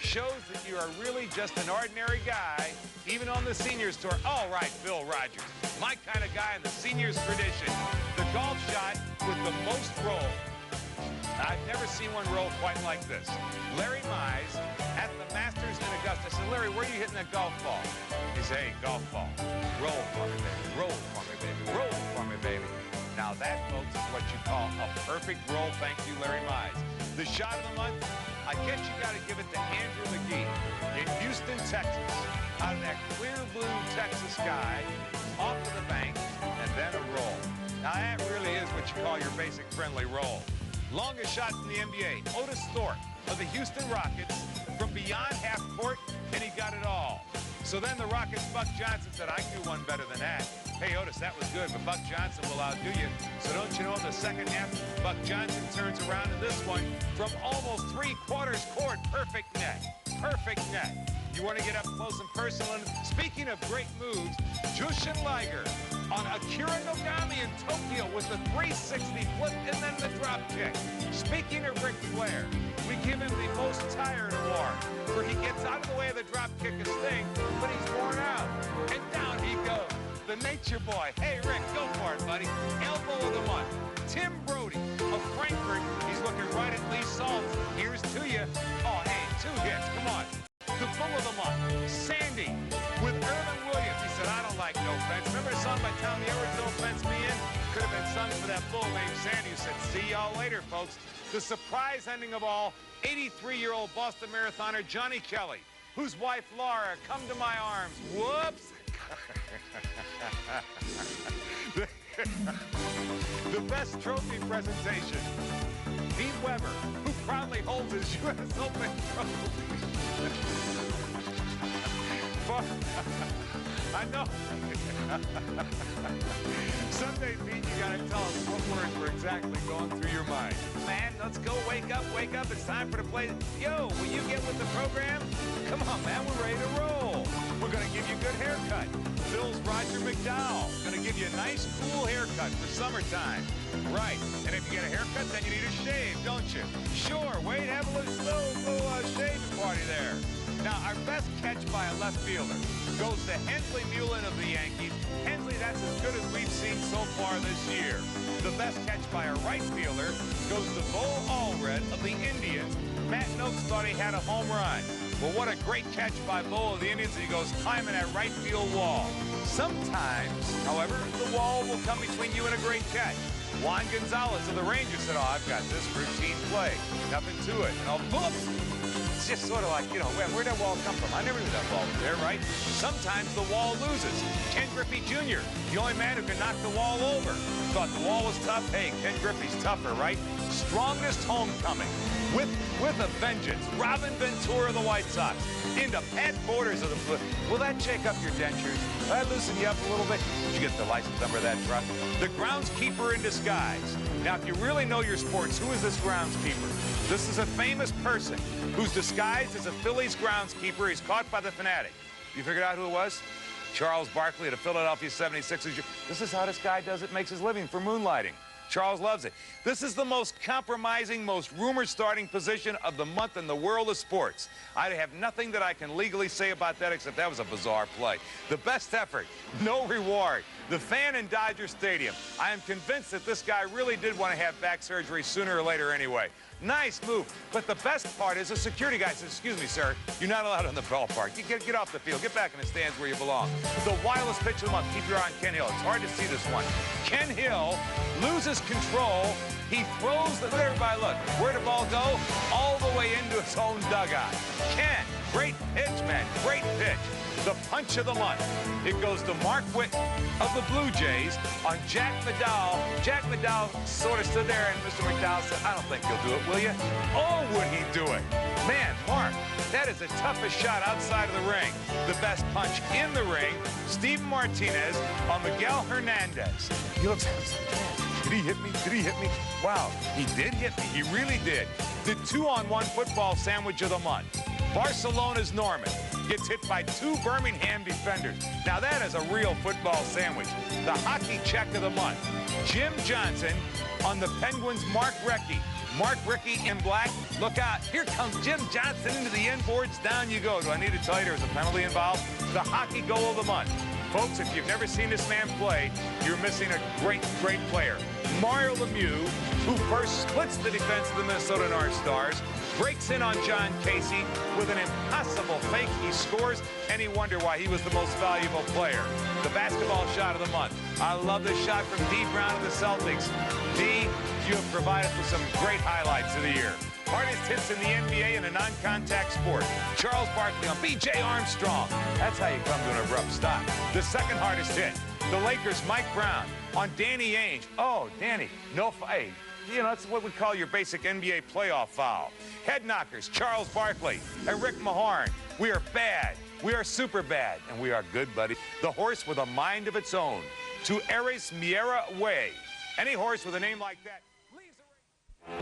shows that you are really just an ordinary guy, even on the seniors tour. All right, Bill Rogers, my kind of guy in the seniors tradition. The golf shot with the most roll. I've never seen one roll quite like this. Larry Mize at the Masters in Augusta. I said, Larry, where are you hitting that golf ball? He said, hey, golf ball. Roll for me, baby. Roll for me, baby. Roll for me, baby. Now that, folks, is what you call a perfect roll. Thank you, Larry Mize. The shot of the month, I guess you got to give it to Andrew McGee in Houston, Texas. Out of that clear blue Texas sky, off to the bank, and then a roll. Now that really is what you call your basic friendly roll. Longest shot in the NBA, Otis Thorpe of the Houston Rockets from beyond half court, and he got it all. So then the Rockets' Buck Johnson said, I can do one better than that. Hey, Otis, that was good, but Buck Johnson will outdo you. So don't you know in the second half, Buck Johnson turns around in this one from almost three-quarters court. Perfect net. Perfect net. You want to get up close and personal. And speaking of great moves, Jushin Liger on Akira Nogami in Tokyo with the 360 flip and then the drop kick. Speaking of Ric Flair, we give him the most tired award, where he gets out of the way of the drop kick of Sting, but he's worn out. And down he goes. The Nature Boy. Hey, Rick, go for it, buddy. Elbow of the month. Tim Brody of Frankfurt. He's looking right at Lee Saltz. Here's to you. Oh, hey, 2 hits. Come on. The Bull of the month. Sandy with Irvin Williams. He said, I don't like no fence. Remember a song by Tommy Edwards, Don't Fence Me In? Could have been sung for that bull named Sandy, who said, see y'all later, folks. The surprise ending of all, 83-year-old Boston marathoner Johnny Kelly, whose wife Laura, come to my arms. Whoops. The best trophy presentation. Pete Weber, who proudly holds his U.S. Open trophy. I know. Someday, Pete, you gotta tell us what words were exactly going through your mind. Man, let's go. Wake up, wake up. It's time for the play. Yo, will you get with the program? Come on, man. We're ready to roll. We're gonna give you a good haircut. Phil's Roger McDowell. Gonna give you a nice, cool haircut for summertime. Right. And if you get a haircut, then you need a shave, don't you? Sure. Wait, have a little shaving party there. Now, our best catch by a left fielder goes to Hensley Mullen of the Yankees. Hensley, that's as good as we've seen so far this year. The best catch by a right fielder goes to Bo Allred of the Indians. Matt Noakes thought he had a home run. Well, what a great catch by Bo of the Indians. He goes climbing that right field wall. Sometimes, however, the wall will come between you and a great catch. Juan Gonzalez of the Rangers said, oh, I've got this routine play. Nothing to it. And boom! It's just sort of like, you know, where'd that wall come from? I never knew that wall was there, right? Sometimes the wall loses. Ken Griffey Jr., the only man who can knock the wall over. Thought the wall was tough. Hey, Ken Griffey's tougher, right? Strongest homecoming. With a vengeance. Robin Ventura of the White Sox. Into Pat Borders of the Blue. Will that shake up your dentures? Will that loosen you up a little bit? Did you get the license number of that truck? The groundskeeper in disguise. Now, if you really know your sports, who is this groundskeeper? This is a famous person who's disguised as a Phillies groundskeeper. He's caught by the Fanatic. You figured out who it was? Charles Barkley of the Philadelphia 76ers. This is how this guy does it, makes his living for moonlighting. Charles loves it. This is the most compromising, most rumor-starting position of the month in the world of sports. I have nothing that I can legally say about that except that was a bizarre play. The best effort, no reward. The fan in Dodger Stadium. I am convinced that this guy really did want to have back surgery sooner or later anyway. Nice move. But the best part is the security guy says, excuse me, sir, you're not allowed in the ballpark. You get off the field. Get back in the stands where you belong. The wildest pitch of the month. Keep your eye on Ken Hill. It's hard to see this one. Ken Hill loses control. He throws the... Let everybody look. Where'd the ball go? All the way into his own dugout. Ken, great pitch, man. Great pitch. The punch of the month. It goes to Mark Whitten of the Blue Jays on Jack McDowell. Jack McDowell sort of stood there, and Mr. McDowell said, I don't think you'll do it, will you? Oh, would he do it? Man, Mark, that is the toughest shot outside of the ring. The best punch in the ring, Steven Martinez on Miguel Hernandez. He looks at him and says, did he hit me? Did he hit me? Wow, he did hit me. He really did. The 2-on-1 football sandwich of the month. Barcelona's Norman gets hit by 2 Birmingham defenders. Now that is a real football sandwich. The hockey check of the month. Jim Johnson on the Penguins' Mark Recchi. Mark Rickey in black. Look out. Here comes Jim Johnson into the inboards. Down you go. Do I need to tell you there was a penalty involved? The hockey goal of the month. Folks, if you've never seen this man play, you're missing a great, great player. Mario Lemieux, who first splits the defense of the Minnesota North Stars, breaks in on John Casey with an impossible fake. He scores, and you wonder why he was the most valuable player. The basketball shot of the month. I love this shot from D. Brown of the Celtics. D, you have provided for some great highlights of the year. Hardest hits in the NBA in a non-contact sport. Charles Barkley on B.J. Armstrong. That's how you come to an abrupt stop. The second hardest hit. The Lakers' Mike Brown on Danny Ainge. Oh, Danny, no fight. You know, that's what we call your basic NBA playoff foul. Head knockers, Charles Barkley and Rick Mahorn. We are bad. We are super bad. And we are good, buddy. The horse with a mind of its own. To Ares Miera Way. Any horse with a name like that.